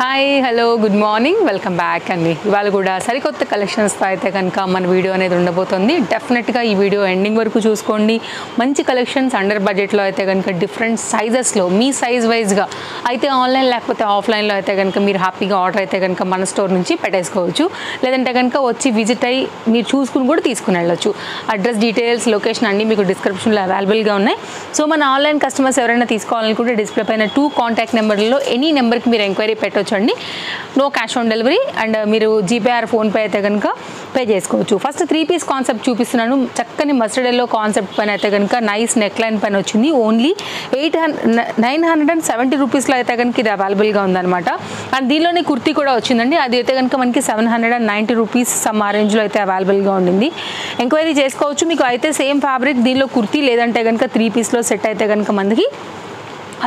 Hi hello good morning welcome back అండి. ఇవాళ కూడా సరికొత్త కలెక్షన్స్తో అయితే కనుక మన వీడియో అనేది ఉండబోతుంది. డెఫినెట్గా ఈ వీడియో ఎండింగ్ వరకు చూసుకోండి. మంచి కలెక్షన్స్ అండర్ బడ్జెట్లో అయితే కనుక డిఫరెంట్ సైజెస్లో మీ సైజ్ వైజ్గా అయితే ఆన్లైన్ లేకపోతే ఆఫ్లైన్లో అయితే కనుక మీరు హ్యాపీగా ఆర్డర్ అయితే కనుక మన స్టోర్ నుంచి పెట్టేసుకోవచ్చు. లేదంటే కనుక వచ్చి విజిట్ అయ్యి మీరు చూసుకుని కూడా తీసుకుని వెళ్ళొచ్చు. అడ్రస్ డీటెయిల్స్ లొకేషన్ అన్నీ మీకు డిస్క్రిప్షన్లో అవైలబుల్గా ఉన్నాయి. సో మన ఆన్లైన్ కస్టమర్స్ ఎవరైనా తీసుకోవాలనుకుంటే డిస్ప్లే పైన 2 కాంటాక్ట్ నెంబర్లలో ఎనీ నెంబర్కి మీరు ఎంక్వైరీ పెట్టవచ్చు అండి. No cash on delivery and మీరు జీపే ఆర్ ఫోన్పే అయితే కనుక పే చేసుకోవచ్చు. ఫస్ట్ 3 పీస్ కాన్సెప్ట్ చూపిస్తున్నాను. చక్కని మస్టర్డ్ ఎల్లో కాన్సెప్ట్ పైన అయితే కనుక నైస్ నెక్ లైన్ పైన వచ్చింది. ఓన్లీ 970 రూపీస్లో అయితే కనుక ఇది అవైలబుల్గా ఉందన్నమాట. అండ్ దీనిలోనే కుర్తీ కూడా వచ్చిందండి. అది అయితే కనుక మనకి 790 రూపీస్ సమ్ ఆ రేంజ్లో అయితే అవైలబుల్గా ఉండింది. ఎంక్వైరీ చేసుకోవచ్చు. మీకు అయితే సేమ్ ఫ్యాబ్రిక్ దీనిలో కుర్తీ లేదంటే కనుక 3 పీస్లో సెట్ అయితే కనుక మనకి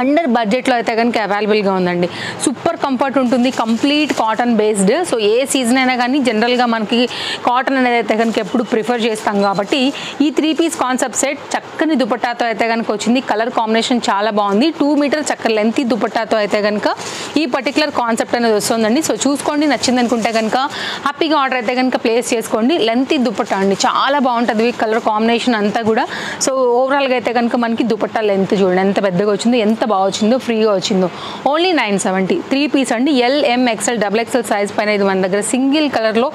అండర్ బడ్జెట్లో అయితే కనుక అవైలబుల్గా ఉందండి. సూపర్ కంఫర్ట్ ఉంటుంది. Complete cotton based. సో ఏ సీజన్ అయినా కానీ జనరల్గా మనకి కాటన్ అనేది అయితే కనుక ఎప్పుడు ప్రిఫర్ చేస్తాం కాబట్టి ఈ 3 పీస్ కాన్సెప్ట్ సెట్ చక్కని దుపట్టాతో అయితే కనుక వచ్చింది. కలర్ కాంబినేషన్ చాలా బాగుంది. 2 మీటర్ చక్కని లెంత్ దుపట్టాతో అయితే కనుక ఈ పర్టికులర్ కాన్సెప్ట్ అనేది వస్తుందండి. సో చూసుకోండి, నచ్చింది అనుకుంటే కనుక హ్యాపీగా ఆర్డర్ అయితే కనుక ప్లేస్ చేసుకోండి. లెంత్ దుపట్టా అండి, చాలా బాగుంటుంది కలర్ కాంబినేషన్ అంతా కూడా. సో ఓవరాల్గా అయితే కనుక మనకి దుపట్టా లెంత్ చూడండి ఎంత పెద్దగా వచ్చిందో, ఎంత బాగా వచ్చిందో, ఫ్రీగా వచ్చిందో. ఓన్లీ 970 3 పీస్ అండి. LMXL XXL సైజ్ పైన ఇది మన దగ్గర సింగిల్ కలర్లో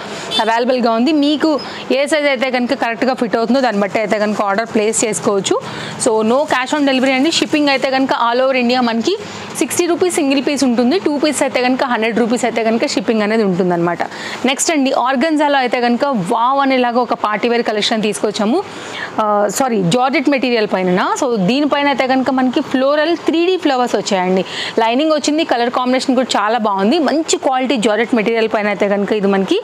అవైలబుల్గా ఉంది. మీకు ఏ సైజ్ అయితే కనుక కరెక్ట్గా ఫిట్ అవుతుందో దాన్ని బట్టి అయితే కనుక ఆర్డర్ ప్లేస్ చేసుకోవచ్చు. So no cash on delivery అండి. షిప్పింగ్ అయితే కనుక ఆల్ ఓవర్ ఇండియా మనకి 60 రూపీస్ సింగిల్ పీస్ ఉంటుంది. 2 పీస్ అయితే కనుక 100 రూపీస్ అయితే కనుక షిప్పింగ్ అనేది ఉంటుందన్నమాట. నెక్స్ట్ అండి ఆర్గన్జాలో అయితే కనుక వావ్ అనేలాగా ఒక పార్టీవేర్ కలెక్షన్ తీసుకొచ్చాము. జార్జెట్ మెటీరియల్ పైన. సో దీనిపైన అయితే కనుక మనకి ఫ్లోరల్ 3D ఫ్లవర్స్ వచ్చాయండి. లైనింగ్ వచ్చింది. కలర్ కాంబినేషన్ కూడా చాలా బాగుంది. మంచి క్వాలిటీ జార్జెట్ మెటీరియల్ పైన అయితే కనుక ఇది మనకి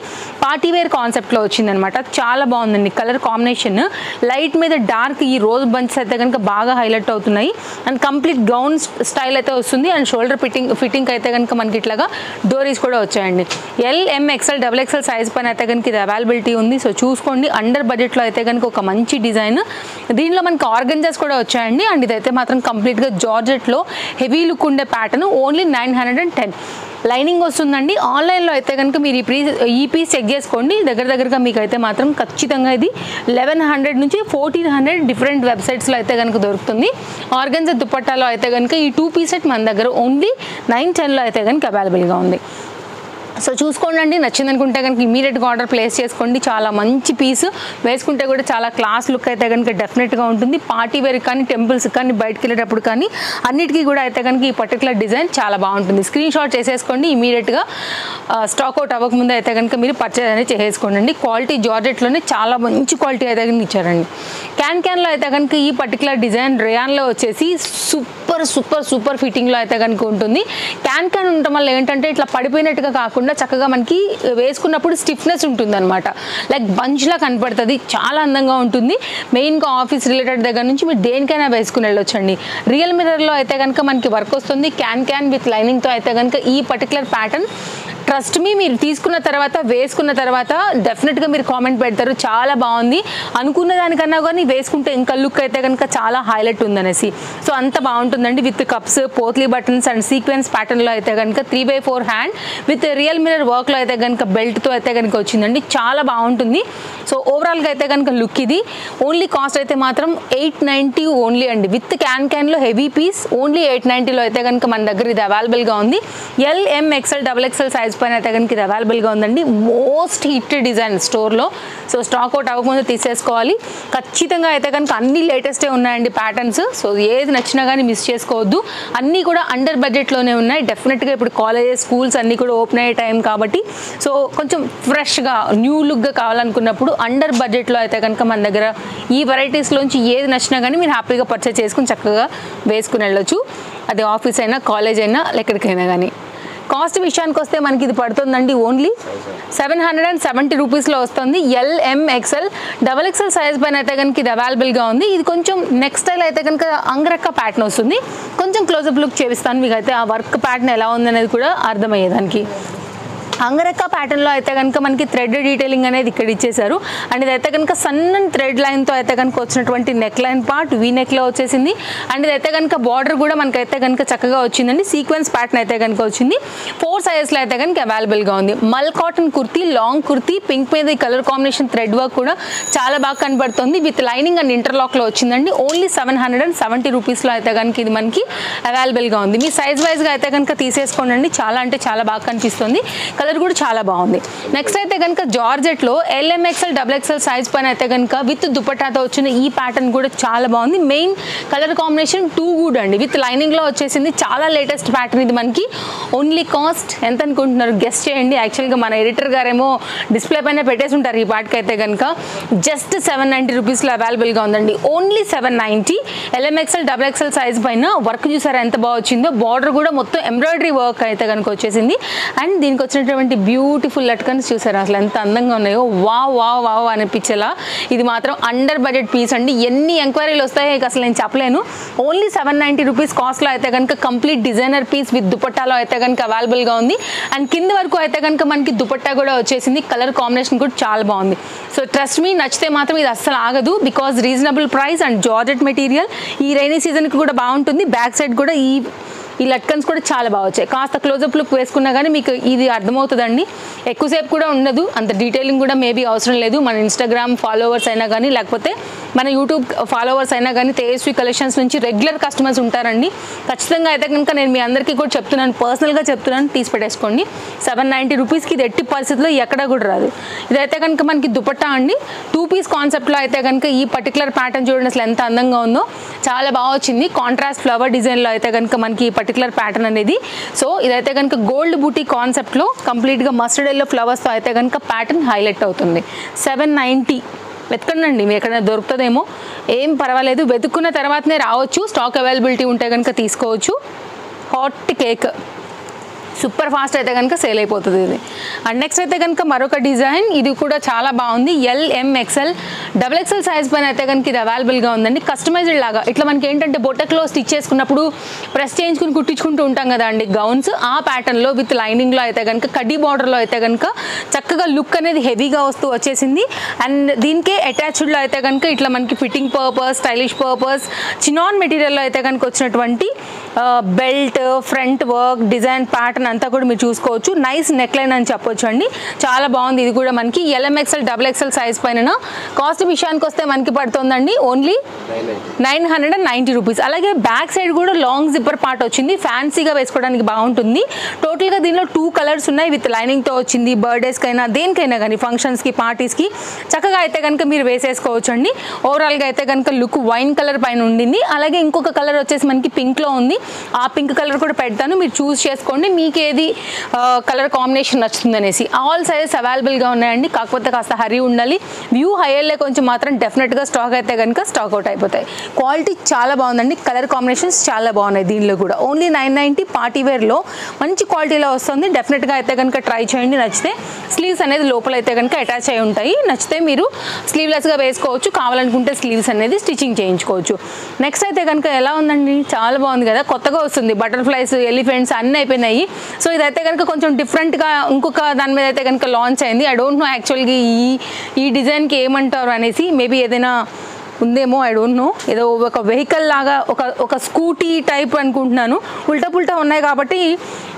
పార్టీవేర్ కాన్సెప్ట్లో వచ్చిందనమాట. చాలా బాగుందండి కలర్ కాంబినేషన్. లైట్ మీద డార్క్ ఈ రోజ్ బంచెస్ అయితే కనుక బాగా హైలైట్ అవుతున్నాయి. అండ్ కంప్లీట్ గౌన్ స్టైల్ అయితే వస్తుంది. అండ్ షోల్డర్ ఫిట్టింగ్ అయితే కనుక మనకి ఇట్లాగా డోరీస్ కూడా వచ్చాయండి. LMXL XXL సైజ్ పైన అయితే కనుక ఇది అవైలబిలిటీ ఉంది. సో చూసుకోండి, అండర్ బడ్జెట్లో అయితే కనుక ఒక మంచి డిజైన్. దీనిలో మనకి ఆర్గంజాస్ కూడా వచ్చాయండి. అండ్ ఇదైతే మాత్రం కంప్లీట్గా జార్జెట్లో హెవీ లుక్ ఉండే ప్యాటర్న్. ఓన్లీ 910 లైనింగ్ వస్తుందండి. ఆన్లైన్లో అయితే కనుక మీరు ఈ పీస్ చెక్ చేసుకోండి. దగ్గరగా మీకు అయితే మాత్రం ఖచ్చితంగా ఇది 1100 నుంచి 1400 డిఫరెంట్ వెబ్సైట్స్లో అయితే కనుక దొరుకుతుంది. ఆర్గంజా దుపట్టాలో అయితే కనుక ఈ 2 పీస్ సెట్ మన దగ్గర ఓన్లీ 910లో అయితే కనుక అవైలబుల్గా ఉంది. సో చూసుకోండి అండి, నచ్చింది అనుకుంటే కనుక ఇమీడియట్గా ఆర్డర్ ప్లేస్ చేసుకోండి. చాలా మంచి పీస్, వేసుకుంటే కూడా చాలా క్లాస్ లుక్ అయితే కనుక డెఫినెట్గా ఉంటుంది. పార్టీ వేర్ కానీ టెంపుల్స్ కానీ బయటకు వెళ్ళేటప్పుడు కానీ అన్నిటికీ కూడా అయితే కనుక ఈ పర్టికులర్ డిజైన్ చాలా బాగుంటుంది. స్క్రీన్ షాట్ చేసేసుకోండి. ఇమీడియట్గా స్టాక్ అవుట్ అవ్వకముందు అయితే కనుక మీరు పర్చేజ్ అనేది చేసేసుకోండి అండి. క్వాలిటీ జార్జెట్లోనే చాలా మంచి క్వాలిటీ అయితే కనుక ఇచ్చారండి. క్యాన్లో అయితే కనుక ఈ పర్టికులర్ డిజైన్ రేయాన్లో వచ్చేసి సూపర్ ఫిట్టింగ్లో అయితే కనుక ఉంటుంది. క్యాన్ ఉండటం వల్ల ఏంటంటే ఇట్లా పడిపోయినట్టుగా కాకుండా చక్కగా మనకి వేసుకున్నప్పుడు స్టిఫ్నెస్ ఉంటుంది అనమాట. లైక్ బంచ్లా కనపడుతుంది. చాలా అందంగా ఉంటుంది. మెయిన్గా ఆఫీస్ రిలేటెడ్ దగ్గర నుంచి మీరు దేనికైనా వేసుకుని వెళ్ళొచ్చండి. రియల్ మిర్రర్లో అయితే కనుక మనకి వర్క్ వస్తుంది. క్యాన్ విత్ లైనింగ్తో అయితే కనుక ఈ పర్టికులర్ ప్యాటర్న్ ట్రస్ట్ మీ మీరు తీసుకున్న తర్వాత వేసుకున్న తర్వాత డెఫినెట్గా మీరు కామెంట్ పెడతారు చాలా బాగుంది, అనుకున్న దానికన్నా కానీ వేసుకుంటే ఇంకా లుక్ అయితే కనుక చాలా హైలైట్ ఉందనేసి. సో అంత బాగుంటుందండి. With cups, potli buttons and sequence ప్యాటర్న్లో అయితే కనుక 3/4 హ్యాండ్ విత్ రియల్ మిర్రర్ వర్క్లో అయితే కనుక బెల్ట్తో అయితే కనుక వచ్చిందండి. చాలా బాగుంటుంది. సో ఓవరాల్గా అయితే కనుక లుక్ ఇది. ఓన్లీ కాస్ట్ అయితే మాత్రం 890 ఓన్లీ అండి. విత్ క్యాన్లో హెవీ పీస్ ఓన్లీ 890లో అయితే కనుక మన దగ్గర ఇది అవైలబుల్గా ఉంది. LMXL XXL సైజ్ పైన అయితే కనుక ఇది అవైలబుల్గా ఉందండి. మోస్ట్ హిట్ డిజైన్ స్టోర్లో. సో స్టాక్ అవుట్ అవ్వకముందు తీసేసుకోవాలి. ఖచ్చితంగా అయితే కనుక అన్ని లేటెస్టే ఉన్నాయండి ప్యాటర్న్స్. సో ఏది నచ్చినా కానీ మిస్ చేసుకోవద్దు. అన్నీ కూడా అండర్ బడ్జెట్లోనే ఉన్నాయి. డెఫినెట్గా ఇప్పుడు కాలేజెస్, స్కూల్స్ అన్నీ కూడా ఓపెన్ అయ్యే టైం కాబట్టి సో కొంచెం ఫ్రెష్గా న్యూ లుక్గా కావాలనుకున్నప్పుడు అండర్ బడ్జెట్లో అయితే కనుక మన దగ్గర ఈ వెరైటీస్లోంచి ఏది నచ్చినా కానీ మీరు హ్యాపీగా పర్చేస్ చేసుకుని చక్కగా వేసుకుని వెళ్ళొచ్చు. అది ఆఫీస్ అయినా కాలేజ్ అయినా ఎక్కడికైనా కానీ. కాస్ట్ విషయానికి వస్తే మనకి ఇది పడుతుందండి ఓన్లీ 770 రూపీస్లో వస్తుంది. LMXL XXL సైజ్ పైన అయితే కనుక ఇది అవైలబుల్గా ఉంది. ఇది కొంచెం నెక్స్ట్ స్టైల్ అయితే కనుక అంగరక్క ప్యాటర్న్ వస్తుంది. కొంచెం క్లోజప్ లుక్ చేపిస్తాను మీకు అయితే ఆ వర్క్ ప్యాటర్న్ ఎలా ఉందనేది కూడా అర్థమయ్యేదానికి. అంగరక్క ప్యాటర్న్లో అయితే కనుక మనకి థ్రెడ్ డీటెయిలింగ్ అనేది ఇక్కడ ఇచ్చేసారు. అండ్ ఇదైతే కనుక సన్నని థ్రెడ్ లైన్తో అయితే కనుక వచ్చినటువంటి నెక్ లైన్ పార్ట్ వీ నెక్లో వచ్చేసింది. అండ్ ఇదైతే కనుక బార్డర్ కూడా మనకైతే కనుక చక్కగా వచ్చిందండి. సీక్వెన్స్ ప్యాటర్న్ అయితే కనుక వచ్చింది. 4 సైజెస్లో అయితే కనుక అవైలబుల్గా ఉంది. మల్ cotton kurti, long kurti, pink మీద ఈ కలర్ కాంబినేషన్ థ్రెడ్ వర్క్ కూడా చాలా బాగా కనబడుతుంది. విత్ లైనింగ్ అండ్ ఇంటర్లాక్లో వచ్చిందండి. ఓన్లీ 770 రూపీస్లో అయితే కనుక ఇది మనకి అవైలబుల్గా ఉంది. మీ సైజ్ వైజ్గా అయితే కనుక తీసేసుకోండి. చాలా అంటే చాలా బాగా కనిపిస్తుంది. కలర్ కూడా చాలా బాగుంది. నెక్స్ట్ అయితే కనుక జార్జెట్లో LMXL XXL సైజ్ పైన అయితే కనుక విత్ దుపట్టాతో వచ్చిన ఈ ప్యాటర్న్ కూడా చాలా బాగుంది. Main colour combination too good అండి. విత్ లైనింగ్లో వచ్చేసింది. చాలా లేటెస్ట్ ప్యాటర్న్ ఇది మనకి. ఓన్లీ కాస్ట్ ఎంత అనుకుంటున్నారు? గెస్ట్ చేయండి. యాక్చువల్గా మన ఎడిటర్ గారేమో డిస్ప్లే పైన పెట్టేసి ఉంటారు ఈ పార్ట్కి అయితే కనుక. జస్ట్ 790 రూపీస్లో అవైలబుల్గా ఉందండి. ఓన్లీ 790. LMXL XXL సైజ్ పైన వర్క్ చూసారా ఎంత బాగా వచ్చిందో. బార్డర్ కూడా మొత్తం ఎంబ్రాయిడరీ వర్క్ అయితే కనుక వచ్చేసింది. అండ్ దీనికి వచ్చినటువంటి బ్యూటిఫుల్ లట్కన్స్ చూసారా అసలు ఎంత అందంగా ఉన్నాయో. వావ్ వావ్ వావ్ అనిపించేలా. ఇది మాత్రం అండర్ బడ్జెట్ పీస్ అండి. ఎన్ని ఎంక్వైరీలు వస్తాయో అసలు నేను చెప్పలేను. ఓన్లీ 790 రూపీస్ కాస్ట్లో అయితే కనుక కంప్లీట్ డిజైనర్ పీస్ విత్ దుపట్టాలో అయితే కనుక అవైలబుల్గా ఉంది. అండ్ కింద వరకు అయితే కనుక మనకి దుపట్టా కూడా వచ్చేసింది. కలర్ కాంబినేషన్ కూడా చాలా బాగుంది. సో ట్రస్ట్ మీ, నచ్చితే మాత్రం ఇది అస్సలు ఆగదు. Because reasonable price and georgette material. ఈ రైనీ సీజన్కి కూడా బాగుంటుంది. బ్యాక్ సైడ్ కూడా ఈ లట్కన్స్ కూడా చాలా బాగా వచ్చాయి. కాస్త క్లోజప్ లుక్ వేసుకున్నా కానీ మీకు ఇది అర్థమవుతుందండి. ఎక్కువసేపు కూడా ఉండదు. అంత డీటెయిలింగ్ కూడా మేబీ అవసరం లేదు. మన ఇన్స్టాగ్రామ్ ఫాలోవర్స్ అయినా కానీ లేకపోతే మన యూట్యూబ్ ఫాలోవర్స్ అయినా కానీ తేజస్వి కలెక్షన్స్ నుంచి రెగ్యులర్ కస్టమర్స్ ఉంటారండి. ఖచ్చితంగా అయితే కనుక నేను మీ అందరికీ కూడా చెప్తున్నాను, పర్సనల్గా చెప్తున్నాను, తీసి పెట్టేసుకోండి. 790 రూపీస్కి ఇది ఎట్టి పరిస్థితుల్లో ఎక్కడ కూడా రాదు. ఇదైతే కనుక మనకి దుపట్టా అండి. 2 పీస్ కాన్సెప్ట్లో అయితే కనుక ఈ పర్టికులర్ ప్యాటర్న్ చూడండి అసలు ఎంత అందంగా ఉందో. చాలా బాగా వచ్చింది. కాంట్రాస్ట్ ఫ్లవర్ డిజైన్లో అయితే కనుక మనకి పర్టికులర్ ప్యాటర్న్ అనేది. సో ఇదైతే కనుక గోల్డ్ బూటీ కాన్సెప్ట్లో కంప్లీట్గా మస్టర్డ్ ఎల్లో ఫ్లవర్స్తో అయితే కనుక ప్యాటర్న్ హైలైట్ అవుతుంది. 790. వెతకండి, మీరు ఎక్కడైనా దొరుకుతుందేమో. ఏం పర్వాలేదు, వెతుక్కున్న తర్వాతనే రావచ్చు. స్టాక్ అవైలబిలిటీ ఉంటే కనుక తీసుకోవచ్చు. హాట్ కేక్ సూపర్ ఫాస్ట్ అయితే కనుక సేల్ అయిపోతుంది ఇది. అండ్ నెక్స్ట్ అయితే కనుక మరొక డిజైన్. ఇది కూడా చాలా బాగుంది. LMXL XXL సైజ్ పైన అయితే కనుక ఇది అవైలబుల్గా ఉందండి. కస్టమైజ్డ్ లాగా ఇట్లా మనకి ఏంటంటే బొట్టక్లో స్టిచ్ చేసుకున్నప్పుడు ప్రెస్ చేయించుకుని కుట్టించుకుంటూ ఉంటాం కదా అండి గౌన్స్. ఆ ప్యాటర్న్లో విత్ లైనింగ్లో అయితే కనుక కడ్డీ బార్డర్లో అయితే కనుక చక్కగా లుక్ అనేది హెవీగా వస్తూ వచ్చేసింది. అండ్ దీనికే అటాచ్డ్లో అయితే కనుక ఇట్లా మనకి fitting purpose, stylish purpose, chinon మెటీరియల్లో అయితే కనుక వచ్చినటువంటి belt, front work, design pattern అంతా కూడా మీరు చూసుకోవచ్చు. నైస్ నెక్ లైన్ అని చెప్పొచ్చు అండి. చాలా బాగుంది. ఇది కూడా మనకి LMXL XXL సైజ్ పైన. కాస్ట్ విషయానికి వస్తే మనకి పడుతుందండి ఓన్లీ 990 రూపీస్. అలాగే బ్యాక్ సైడ్ కూడా లాంగ్ జిప్పర్ పార్ట్ వచ్చింది. ఫ్యాన్సీగా వేసుకోవడానికి బాగుంటుంది. టోటల్గా దీనిలో 2 కలర్స్ ఉన్నాయి. విత్ లైనింగ్తో వచ్చింది. బర్త్డేస్కైనా దేనికైనా కానీ ఫంక్షన్స్కి, పార్టీస్కి చక్కగా అయితే కనుక మీరు వేసేసుకోవచ్చు అండి. ఓవరాల్గా అయితే కనుక లుక్ వైన్ కలర్ పైన ఉండింది. అలాగే ఇంకొక కలర్ వచ్చేసి మనకి పింక్లో ఉంది. ఆ పింక్ కలర్ కూడా పెడతాను, మీరు చూస్ చేసుకోండి మీకు ఏది కలర్ కాంబినేషన్ నచ్చుతుంది అనేసి. ఆల్ సైజెస్ అవైలబుల్గా ఉన్నాయండి. కాకపోతే కాస్త హరీ ఉండాలి. వ్యూ హైయర్లే కొంచెం మాత్రం డెఫినెట్గా స్టాక్ అయితే కనుక స్టాక్ అవుట్ అయిపోతాయి. క్వాలిటీ చాలా బాగుందండి. కలర్ కాంబినేషన్స్ చాలా బాగున్నాయి దీనిలో కూడా. ఓన్లీ 990 పార్టీ వేర్లో మంచి క్వాలిటీలో వస్తుంది. డెఫినెట్గా అయితే కనుక ట్రై చేయండి. నచ్చితే స్లీవ్స్ అనేది లోపల అయితే కనుక అటాచ్ అయి ఉంటాయి. నచ్చితే మీరు స్లీవ్లెస్గా వేసుకోవచ్చు. కావాలనుకుంటే స్లీవ్స్ అనేది స్టిచ్చింగ్ చేయించుకోవచ్చు. నెక్స్ట్ అయితే కనుక ఎలా ఉందండి? చాలా బాగుంది కదా. కొత్తగా వస్తుంది. బటర్ఫ్లైస్, ఎలిఫెంట్స్ అన్నీ అయిపోయినాయి. సో ఇదైతే కనుక కొంచెం డిఫరెంట్గా ఇంకొక దాని మీద అయితే కనుక లాంచ్ అయింది. ఐ డోంట్ నో యాక్చువల్గా ఈ డిజైన్కి ఏమంటారు అనేసి. మేబీ ఏదైనా ఉందేమో, ఐ డోంట్ నో. ఏదో ఒక వెహికల్ లాగా ఒక స్కూటీ టైప్ అనుకుంటున్నాను. ఉల్టా పుల్టా ఉన్నాయి కాబట్టి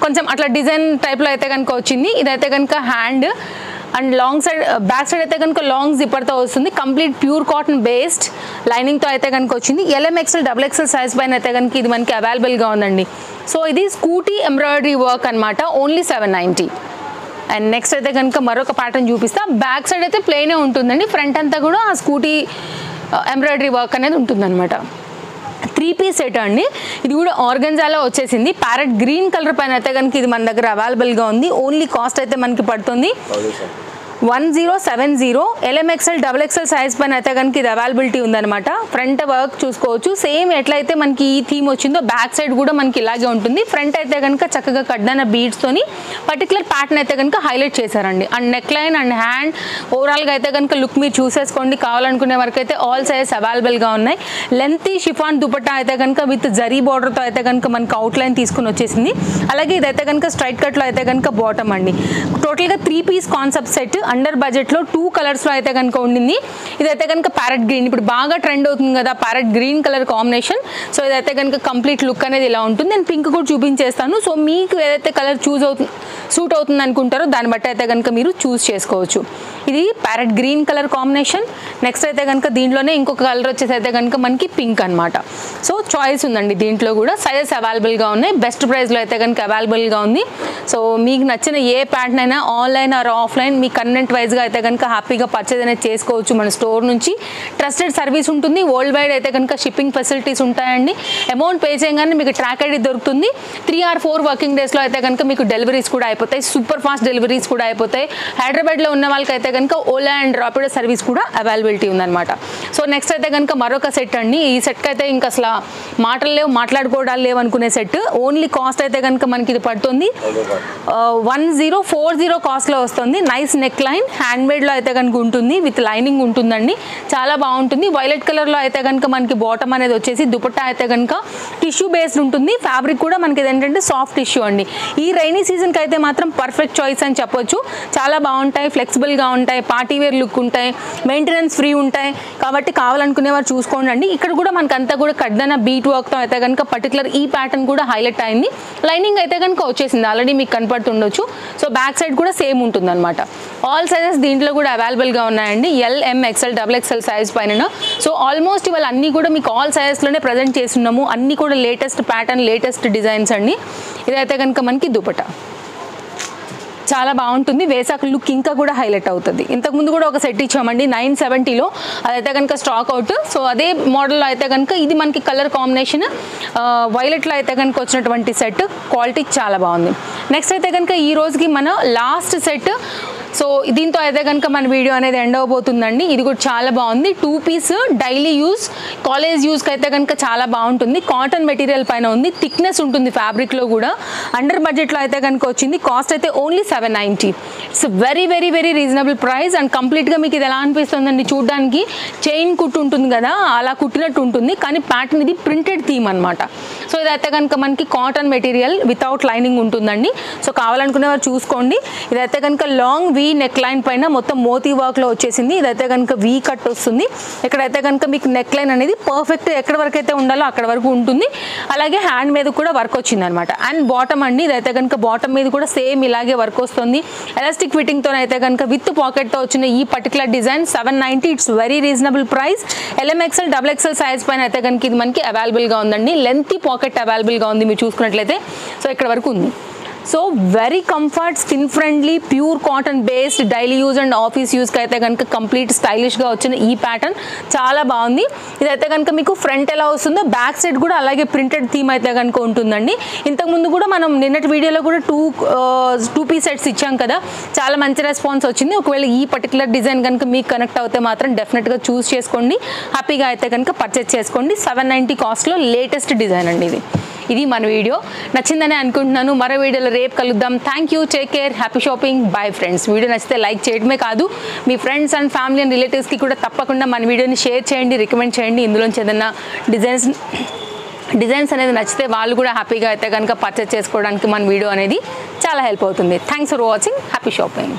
కొంచెం అట్లా డిజైన్ టైప్లో అయితే కనుక వచ్చింది. ఇదైతే కనుక hand and long side, back side అయితే కనుక లాంగ్ జిప్పర్తో వస్తుంది. కంప్లీట్ ప్యూర్ కాటన్ బేస్డ్ లైనింగ్తో అయితే కనుక వచ్చింది. LMXL XXL సైజ్ పైన అయితే కనుక ఇది మనకి అవైలబుల్గా ఉందండి. సో ఇది స్కూటీ ఎంబ్రాయిడరీ వర్క్ అనమాట. ఓన్లీ 790. అండ్ నెక్స్ట్ అయితే కనుక మరొక ప్యాటర్న్ చూపిస్తా. బ్యాక్ సైడ్ అయితే ప్లెయినే ఉంటుందండి. ఫ్రంట్ అంతా కూడా ఆ స్కూటీ ఎంబ్రాయిడరీ వర్క్ అనేది ఉంటుందన్నమాట. 3 పీస్ సెట్ అండి. ఇది కూడా ఆర్గంజాలో వచ్చేసింది. ప్యారెట్ గ్రీన్ కలర్ పైన అయితే కనుక ఇది మన దగ్గర అవైలబుల్గా ఉంది. ఓన్లీ కాస్ట్ అయితే మనకి పడుతుంది 1070 LMXL XXL సైజ్ పైన అయితే కనుక ఇది అవైలబిలిటీ ఉందన్నమాట. ఫ్రంట్ వర్క్ చూసుకోవచ్చు, సేమ్ ఎట్లయితే మనకి ఈ థీమ్ వచ్చిందో బ్యాక్ సైడ్ కూడా మనకి ఇలాగే ఉంటుంది. ఫ్రంట్ అయితే కనుక చక్కగా కడ్డాన బీడ్స్ తోని పర్టికులర్ ప్యాటర్న్ అయితే కనుక హైలైట్ చేశారండి. And neck line and hand ఓవరాల్గా అయితే కనుక లుక్ మీరు చూసేసుకోండి. కావాలనుకునే వరకు అయితే ఆల్ సైజెస్ అవైలబుల్గా ఉన్నాయి. లెంతీ షిఫాన్ దుపట్టా అయితే కనుక విత్ జరీ బార్డర్తో అయితే కనుక మనకి అవుట్లైన్ తీసుకుని వచ్చేసింది. అలాగే ఇదైతే కనుక స్ట్రైట్ కట్లో అయితే కనుక బాటమ్ అండి. టోటల్గా 3 పీస్ కాన్సెప్ట్ సెట్ అండర్ బడ్జెట్లో 2 కలర్స్లో అయితే కనుక ఉండింది. ఇదైతే కనుక ప్యారెట్ గ్రీన్, ఇప్పుడు బాగా ట్రెండ్ అవుతుంది కదా parrot green colour combination. So ఇదైతే కనుక కంప్లీట్ లుక్ అనేది ఇలా ఉంటుంది. నేను పింక్ కూడా చూపించేస్తాను. సో మీకు ఏదైతే కలర్ సూట్ అవుతుంది అనుకుంటారో దాన్ని బట్టి అయితే కనుక మీరు చూస్ చేసుకోవచ్చు. ఇది parrot green colour combination. Next అయితే కనుక దీంట్లోనే ఇంకొక కలర్ వచ్చేసి అయితే కనుక మనకి పింక్ అనమాట. సో చాయిస్ ఉందండి దీంట్లో కూడా. సైజెస్ అవైలబుల్గా ఉన్నాయి. బెస్ట్ ప్రైస్లో అయితే కనుక అవైలబుల్గా ఉంది. సో మీకు నచ్చిన ఏ ప్యాటర్న్ అయినా online or offline me convent వైజ్గా అయితే కనుక హ్యాపీగా పర్చేజ్ అనేది చేసుకోవచ్చు మన స్టోర్ నుంచి. ట్రస్టెడ్ సర్వీస్ ఉంటుంది. వరల్డ్ వైడ్ అయితే కనుక షిప్పింగ్ ఫెసిలిటీస్ ఉంటాయండి. అమౌంట్ పే చేయగానే మీకు ట్రాక్ ఐడి దొరుకుతుంది. 3 or 4 వర్కింగ్ డేస్లో అయితే కనుక మీకు డెలివరీస్ కూడా అయిపోతాయి. సూపర్ ఫాస్ట్ డెలివరీస్ కూడా అయిపోతాయి. హైదరాబాద్లో ఉన్న వాళ్ళకి అయితే కనుక ఓలా అండ్ రాపిడో సర్వీస్ కూడా అవైలబిలిటీ ఉందన్నమాట. సో నెక్స్ట్ అయితే కనుక మరొక సెట్ అండి. ఈ సెట్కి అయితే ఇంకా అసలు మాటలు లేవు, మాట్లాడుకోవడాలు లేవు అనుకునే సెట్. ఓన్లీ కాస్ట్ అయితే కనుక మనకి ఇది పడుతుంది 1040 కాస్ట్లో వస్తుంది. నైస్ నెక్ లైన్ హ్యాండ్మేడ్లో అయితే కనుక ఉంటుంది. విత్ లైనింగ్ ఉంటుందండి. చాలా బాగుంటుంది. వైలెట్ కలర్లో అయితే కనుక మనకి బాటమ్ అనేది వచ్చేసి దుపట్టా అయితే కనుక టిష్యూ బేస్డ్ ఉంటుంది. ఫ్యాబ్రిక్ కూడా మనకి ఏంటంటే సాఫ్ట్ టిష్యూ అండి. ఈ రైనీ సీజన్కి అయితే మాత్రం పర్ఫెక్ట్ చాయిస్ అని చెప్పొచ్చు. చాలా బాగుంటాయి, ఫ్లెక్సిబుల్గా ఉంటాయి, పార్టీ వేర్ లుక్ ఉంటాయి, మెయింటెనెన్స్ ఫ్రీ ఉంటాయి. కాబట్టి కావాలనుకునేవారు చూసుకోండి అండి. ఇక్కడ కూడా మనకి అంతా కూడా కడ్డన బీట్ వర్క్తో అయితే కనుక పర్టికులర్ ఈ ప్యాటర్న్ కూడా హైలైట్ అయింది. లైనింగ్ అయితే కనుక వచ్చేసింది, ఆల్రెడీ మీకు కనపడుతుండొచ్చు. సో బ్యాక్ సైడ్ కూడా సేమ్ ఉంటుంది అనమాట. ఆల్ సైజెస్ దీంట్లో కూడా అవైలబుల్గా ఉన్నాయండి. LM XL XXL సైజ్ పైన. సో ఆల్మోస్ట్ ఇవాళ అన్నీ కూడా మీకు ఆల్ సైజెస్లోనే ప్రజెంట్ చేస్తున్నాము. అన్నీ కూడా లేటెస్ట్ ప్యాటర్న్, లేటెస్ట్ డిజైన్స్ అండి. ఇదైతే కనుక మనకి దుపట్టా చాలా బాగుంటుంది. వేసాక లుక్ ఇంకా కూడా హైలైట్ అవుతుంది. ఇంతకుముందు కూడా ఒక సెట్ ఇచ్చామండి 970లో, అదైతే కనుక స్టాక్ అవుట్. సో అదే మోడల్లో అయితే కనుక ఇది మనకి కలర్ కాంబినేషన్ వైలెట్లో అయితే కనుక వచ్చినటువంటి సెట్. క్వాలిటీ చాలా బాగుంది. నెక్స్ట్ అయితే కనుక ఈ రోజుకి మన లాస్ట్ సెట్. సో దీంతో అయితే కనుక మన వీడియో అనేది ఎండ్ అవబోతుందండి. ఇది కూడా చాలా బాగుంది. 2 పీస్ డైలీ యూజ్, కాలేజ్ యూజ్కి అయితే కనుక చాలా బాగుంటుంది. కాటన్ మెటీరియల్ పైన ఉంది. థిక్నెస్ ఉంటుంది ఫ్యాబ్రిక్లో కూడా. అండర్ బడ్జెట్లో అయితే కనుక వచ్చింది. కాస్ట్ అయితే only 790. It's very very very reasonable price. And కంప్లీట్గా మీకు ఇది ఎలా అనిపిస్తుందండి చూడడానికి, చైన్ కుట్టు ఉంటుంది కదా అలా కుట్టినట్టు ఉంటుంది. కానీ ప్యాటర్న్ ఇది ప్రింటెడ్ థీమ్ అనమాట. సో ఇదైతే కనుక మనకి కాటన్ మెటీరియల్ వితౌట్ లైనింగ్ ఉంటుందండి. సో కావాలనుకునే వారు చూసుకోండి. ఇదైతే కనుక లాంగ్ వీ నెక్ లైన్ పైన మొత్తం మోతీ వర్క్లో వచ్చేసింది. ఇదైతే కనుక వీ కట్ వస్తుంది. ఇక్కడైతే కనుక మీకు నెక్ లైన్ అనేది పర్ఫెక్ట్ ఎక్కడ వరకు అయితే ఉండాలో అక్కడ వరకు ఉంటుంది. అలాగే హ్యాండ్ మీద కూడా వర్క్ వచ్చింది అనమాట. అండ్ బాటమ్ అండి, ఇదైతే కనుక బాటమ్ మీద కూడా సేమ్ ఇలాగే వర్క్ వస్తుంది. ఎలాస్టిక్ ఫిట్టింగ్తో అయితే కనుక విత్ పాకెట్తో వచ్చిన ఈ particular design 790. It's very reasonable price. LM XL XXL size పైన అయితే కనుక ఇది మనకి అవైలబుల్గా ఉందండి. లెంతీ పాకెట్ అవైలబుల్గా ఉంది మీరు చూసుకున్నట్లయితే. సో ఇక్కడ వరకు ఉంది. So very comfort, skin friendly, pure cotton based daily use and office యూజ్కి అయితే కనుక కంప్లీట్ స్టైలిష్గా వచ్చిన ఈ ప్యాటర్న్ చాలా బాగుంది. ఇదైతే కనుక మీకు ఫ్రంట్ ఎలా వస్తుందో బ్యాక్ సైడ్ కూడా అలాగే ప్రింటెడ్ థీమ్ అయితే కనుక ఉంటుందండి. ఇంతకుముందు కూడా మనం నిన్నటి వీడియోలో కూడా టూ పీస్ సెట్స్ ఇచ్చాం కదా, చాలా మంచి రెస్పాన్స్ వచ్చింది. ఒకవేళ ఈ పర్టికులర్ డిజైన్ కనుక మీకు కనెక్ట్ అవుతే మాత్రం డెఫినెట్గా చూస్ చేసుకోండి. హ్యాపీగా అయితే కనుక పర్చేస్ చేసుకోండి. 790 కాస్ట్లో లేటెస్ట్ డిజైన్ అండి ఇది మన వీడియో. నచ్చిందని అనుకుంటున్నాను. మరో వీడియోలో రేపు కలుద్దాం. Thank you, take care, happy shopping, bye friends. Video నచ్చితే లైక్ చేయడమే కాదు మీ ఫ్రెండ్స్ అండ్ ఫ్యామిలీ అండ్ రిలేటివ్స్కి కూడా తప్పకుండా మన వీడియోని షేర్ చేయండి, రికమెండ్ చేయండి. ఇందులోంచి ఏదైనా డిజైన్స్ అనేది నచ్చితే వాళ్ళు కూడా హ్యాపీగా అయితే కనుక పర్చేస్ చేసుకోవడానికి మన వీడియో అనేది చాలా హెల్ప్ అవుతుంది. Thanks for watching. Happy shopping.